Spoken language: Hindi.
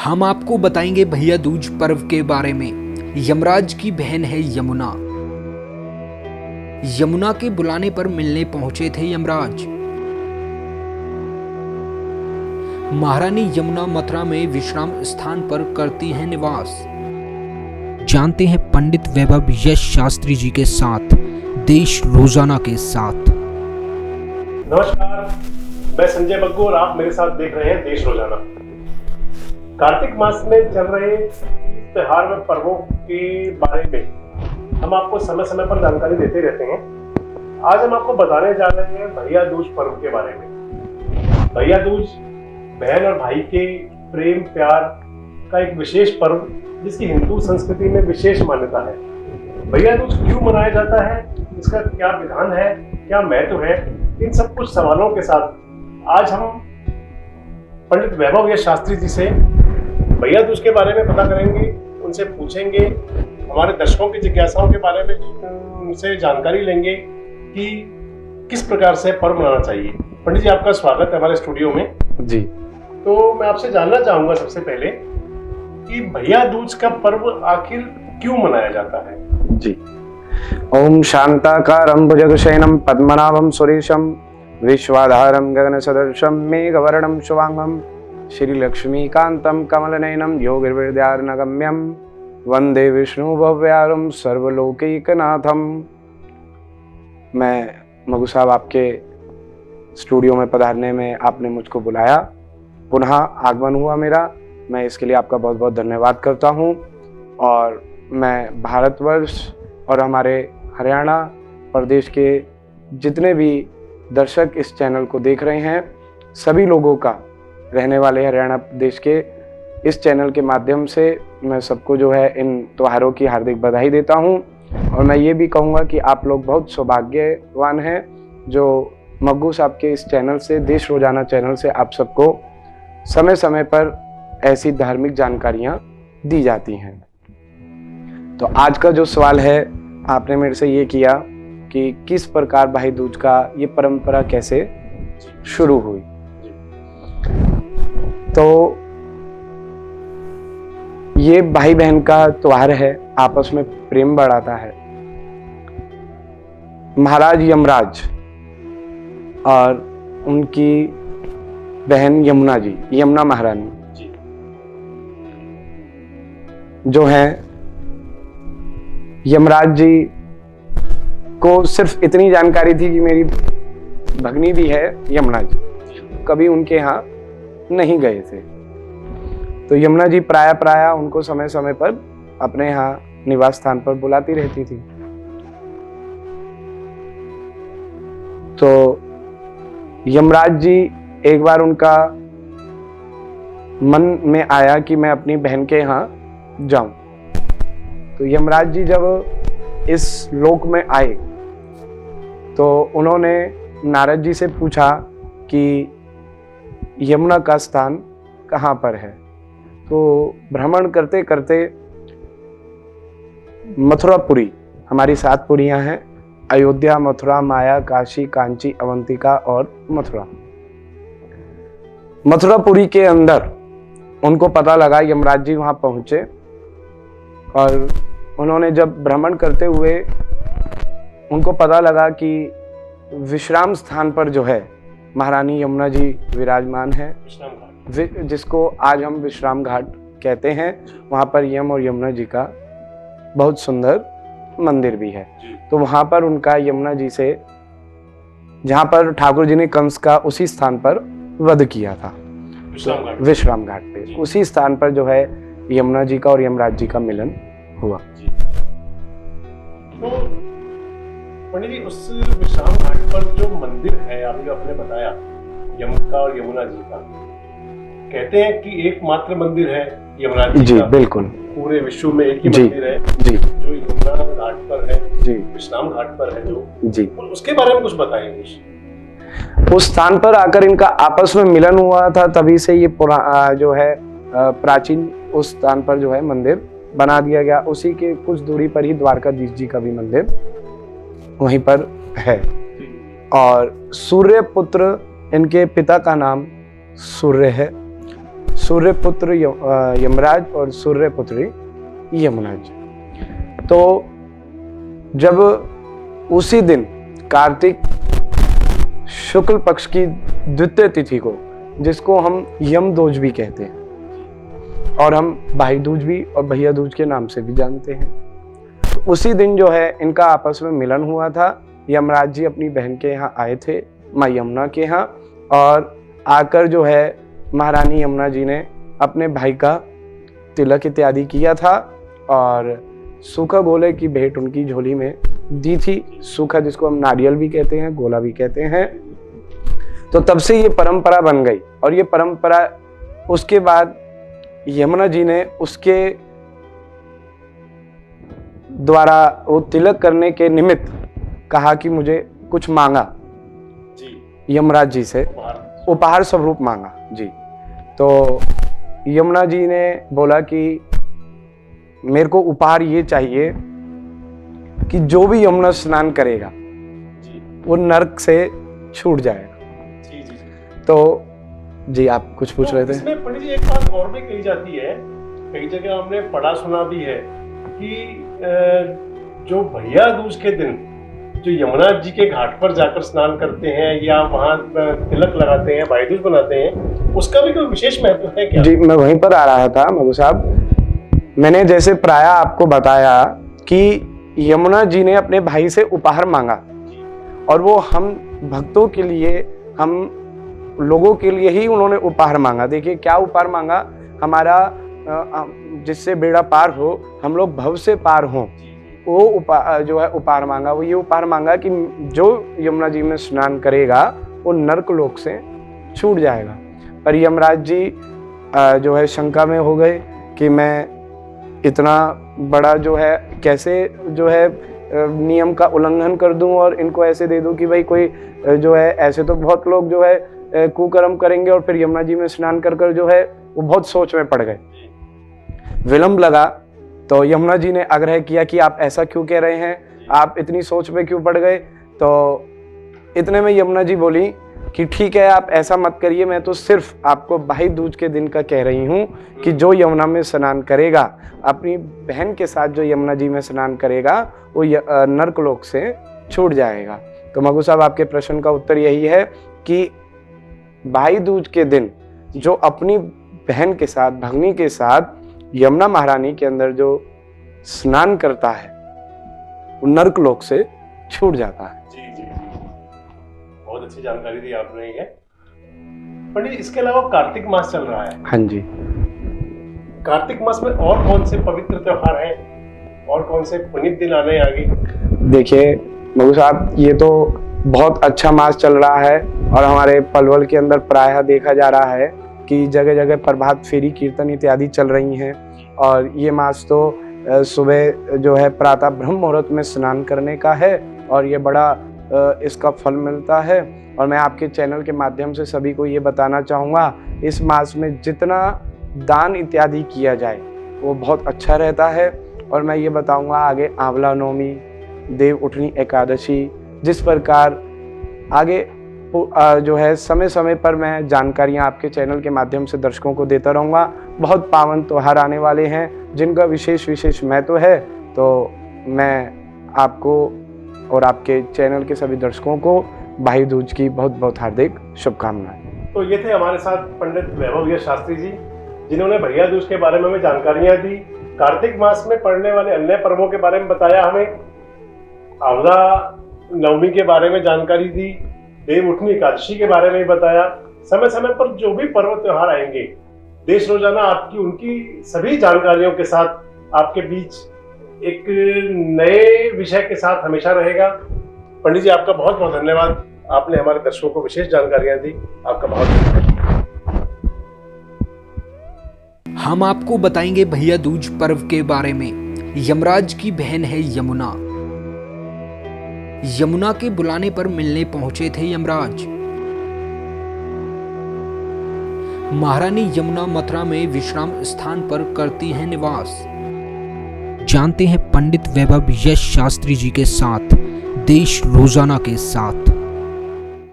हम आपको बताएंगे भैया दूज पर्व के बारे में। यमराज की बहन है यमुना। यमुना के बुलाने पर मिलने पहुंचे थे यमराज। महारानी यमुना मथुरा में विश्राम स्थान पर करती हैं निवास। जानते हैं पंडित वैभव यश शास्त्री जी के साथ देश रोजाना के साथ। नमस्कार, मैं संजय बग्गू और आप मेरे साथ देख रहे हैं देश रोजाना। कार्तिक मास में चल रहे त्योहार व पर्वों के बारे में हम आपको समय समय पर जानकारी देते रहते हैं। आज हम आपको बताने जा रहे हैं भैया दूज पर्व के बारे में। भैया दूज बहन और भाई के प्रेम प्यार का एक विशेष पर्व जिसकी हिंदू संस्कृति में विशेष मान्यता है। भैया दूज क्यों मनाया जाता है, इसका क्या विधान है, क्या महत्व है, इन सब कुछ सवालों के साथ आज हम पंडित वैभव यश शास्त्री जी से भैया दूज के बारे में पता करेंगे, उनसे पूछेंगे, हमारे दर्शकों की जिज्ञासाओं के बारे में उनसे जानकारी लेंगे कि किस प्रकार से पर्व मनाना चाहिए। पंडित जी, आपका स्वागत है हमारे स्टूडियो में। जी। तो मैं आपसे जानना चाहूंगा सबसे पहले कि भैया दूज का पर्व आखिर क्यों मनाया जाता है। जी। ओम शांताकारं भुजगशयनं पद्मनाभं सुरेशं विश्वाधारं गगनसदृशं मेघवर्णं शुभांगं श्रीलक्ष्मीकान्तं कमलनयनं योगिर्विद्यार्णगम्यं वंदे विष्णु भव्यारं सर्वलोकैकनाथं। मैं मगू साहब, आपके स्टूडियो में पधारने में आपने मुझको बुलाया, पुनः आगमन हुआ मेरा। मैं इसके लिए आपका बहुत बहुत धन्यवाद करता हूँ। और मैं भारतवर्ष और हमारे हरियाणा प्रदेश के जितने भी दर्शक इस चैनल को देख रहे हैं, सभी लोगों का, रहने वाले हरियाणा प्रदेश के, इस चैनल के माध्यम से मैं सबको जो है इन त्योहारों की हार्दिक बधाई देता हूं। और मैं ये भी कहूँगा कि आप लोग बहुत सौभाग्यवान हैं जो मग्गू साहब के इस चैनल से, देश रोजाना चैनल से, आप सबको समय समय पर ऐसी धार्मिक जानकारियाँ दी जाती हैं। तो आज का जो सवाल है, आपने मेरे से ये किया कि किस प्रकार भाई दूज का ये परंपरा कैसे शुरू हुई। तो ये भाई बहन का त्योहार है, आपस में प्रेम बढ़ाता है। महाराज यमराज और उनकी बहन यमुना जी, यमुना महारानी जो है, यमराज जी को सिर्फ इतनी जानकारी थी कि मेरी भगनी भी है यमुना जी, कभी उनके यहाँ नहीं गए थे। तो यमुना जी प्राय उनको समय समय पर अपने यहाँ निवास स्थान पर बुलाती रहती थी। तो यमराज जी, एक बार उनका मन में आया कि मैं अपनी बहन के यहाँ जाऊं। तो यमराज जी जब इस लोक में आए तो उन्होंने नारद जी से पूछा कि यमुना का स्थान कहाँ पर है। तो भ्रमण करते करते मथुरापुरी, हमारी 7 पुरियां हैं, अयोध्या, मथुरा, माया, काशी, कांची, अवंतिका और मथुरा। मथुरापुरी के अंदर उनको पता लगा, यमराज जी वहां पहुंचे और उन्होंने जब भ्रमण करते हुए उनको पता लगा कि विश्राम स्थान पर जो है महारानी यमुना जी विराजमान है, जिसको आज हम विश्राम घाट कहते हैं। वहाँ पर यम और यमुना जी का बहुत सुंदर मंदिर भी है। तो वहाँ पर उनका यमुना जी से, जहाँ पर ठाकुर जी ने कंस का उसी स्थान पर वध किया था, विश्राम घाट पे, उसी स्थान पर जो है यमुना जी का और यमराज जी का मिलन हुआ। तो पंडित जी, उस विश्राम घाट पर जो मंदिर है, आपने आपने बताया यम का और यमुना जी का, कहते हैं कि एकमात्र मंदिर है यमराज जी का। बिल्कुल, पूरे विश्व में एक ही मंदिर है जी, जो यमुना घाट पर है जी, विश्राम घाट पर है जो जी। उसके बारे में कुछ बताएंगे। उस स्थान पर आकर इनका आपस में मिलन हुआ था, तभी से ये जो है प्राचीन उस स्थान पर जो है मंदिर बना दिया गया। उसी के कुछ दूरी पर ही द्वारकाधीश जी का भी मंदिर वहीं पर है। और सूर्य पुत्र, इनके पिता का नाम सूर्य है। सूर्यपुत्र यमराज और सूर्यपुत्री यमुना जी। तो जब उसी दिन कार्तिक शुक्ल पक्ष की द्वितीय तिथि को, जिसको हम यम दूज भी कहते हैं और हम भाई दूज भी और भैया दूज के नाम से भी जानते हैं, तो उसी दिन जो है इनका आपस में मिलन हुआ था। यमराज जी अपनी बहन के यहाँ आए थे, माँ यमुना के यहाँ, और आकर जो है महारानी यमुना जी ने अपने भाई का तिलक इत्यादि किया था और सूखा गोले की भेंट उनकी झोली में दी थी। सूखा जिसको हम नारियल भी कहते हैं, गोला भी कहते हैं। तो तब से ये परंपरा बन गई और ये परंपरा उसके बाद यमुना जी ने उसके द्वारा वो तिलक करने के निमित्त कहा कि मुझे कुछ मांगा जी, यमराज जी से उपहार स्वरूप मांगा जी। तो यमुना जी ने बोला कि मेरे को उपहार ये चाहिए कि जो भी यमुना स्नान करेगा वो नरक से छूट जाएगा। तो जी आप कुछ पूछ रहे थे। इसमें पंडित जी एक बात और भी कही जाती है, कई जगह हमने पढ़ा सुना भी है कि जो भैया दूज के दिन जो यमुना जी के घाट पर जाकर स्नान करते हैं या वहां तिलक लगाते हैं, भाई दूज बनाते हैं, उसका भी कोई विशेष महत्व है क्या? जी मैं वहीं पर आ रहा था मगू साहब। मैंने जैसे प्राय आपको बताया कि यमुना जी ने अपने भाई से उपहार मांगा और वो हम भक्तों के लिए, हम लोगों के लिए ही उन्होंने उपहार मांगा। देखिए क्या उपहार मांगा, हमारा जिससे बेड़ा पार हो, हम लोग भव से पार हों, वो जो है उपहार मांगा। वो ये उपहार मांगा कि जो यमुना जी में स्नान करेगा वो नरक लोक से छूट जाएगा। पर यमराज जी जो है शंका में हो गए कि मैं इतना बड़ा जो है कैसे जो है नियम का उल्लंघन कर दूं और इनको ऐसे दे दूं कि भाई कोई जो है, ऐसे तो बहुत लोग जो है कुकर्म करेंगे और फिर यमुना जी में स्नान कर कर जो है वो बहुत सोच में पड़ गए। विलंब लगा तो यमुना जी ने आग्रह किया कि आप ऐसा क्यों कह रहे हैं, आप इतनी सोच में क्यों पड़ गए। तो इतने में यमुना जी बोली कि ठीक है आप ऐसा मत करिए, मैं तो सिर्फ आपको भाई दूज के दिन का कह रही हूँ कि जो यमुना में स्नान करेगा, अपनी बहन के साथ जो यमुना जी में स्नान करेगा वो नरक लोक से छूट जाएगा। तो मगू साहब आपके प्रश्न का उत्तर यही है कि भाई दूज के दिन जो अपनी बहन के साथ, भगनी के साथ यमुना महारानी के अंदर जो स्नान करता है वो नरक लोक से छूट जाता है। जी जी जी, बहुत अच्छी जानकारी दी आपने। ये पंडित, इसके अलावा कार्तिक मास चल रहा है। हाँ जी। कार्तिक मास में और कौन से पवित्र त्योहार हैं और कौन से पुनीत दिन आने आगे? देखिए मगू साहब, ये तो बहुत अच्छा मास चल रहा है और हमारे पलवल के अंदर प्रायः देखा जा रहा है कि जगह जगह प्रभात फेरी, कीर्तन इत्यादि चल रही हैं। और ये मास तो सुबह जो है प्रातः ब्रह्म मुहूर्त में स्नान करने का है और ये बड़ा इसका फल मिलता है। और मैं आपके चैनल के माध्यम से सभी को ये बताना चाहूँगा, इस मास में जितना दान इत्यादि किया जाए वो बहुत अच्छा रहता है। और मैं ये बताऊँगा आगे आंवला नवमी, देव उठनी एकादशी, जिस प्रकार आगे जो है समय समय पर मैं जानकारियाँ आपके चैनल के माध्यम से दर्शकों को देता रहूँगा। बहुत पावन त्योहार आने वाले हैं जिनका विशेष महत्व है। तो मैं आपको और आपके चैनल के सभी दर्शकों को भाई दूज की बहुत बहुत हार्दिक शुभकामनाएं। तो ये थे हमारे साथ पंडित वैभव यश शास्त्री जी, जिन्होंने भैया दूज के बारे में हमें जानकारियाँ दी, कार्तिक मास में पड़ने वाले अन्य पर्वों के बारे में बताया, हमें आंवला नवमी के बारे में जानकारी दी, देव उठनी एकादशी के बारे में बताया। समय समय पर जो भी पर्व त्योहार आएंगे, देश रोजाना आपकी उनकी सभी जानकारियों के साथ आपके बीच एक नए विषय के साथ हमेशा रहेगा। पंडित जी, आपका बहुत बहुत धन्यवाद, आपने हमारे दर्शकों को विशेष जानकारियां दी, आपका बहुत धन्यवाद। हम आपको बताएंगे भैया दूज पर्व के बारे में। यमराज की बहन है यमुना। यमुना के बुलाने पर मिलने पहुंचे थे यमराज। महारानी यमुना मथुरा में विश्राम स्थान पर करती हैं निवास। जानते हैं पंडित वैभव यश शास्त्री जी के साथ, देश रोजाना के साथ।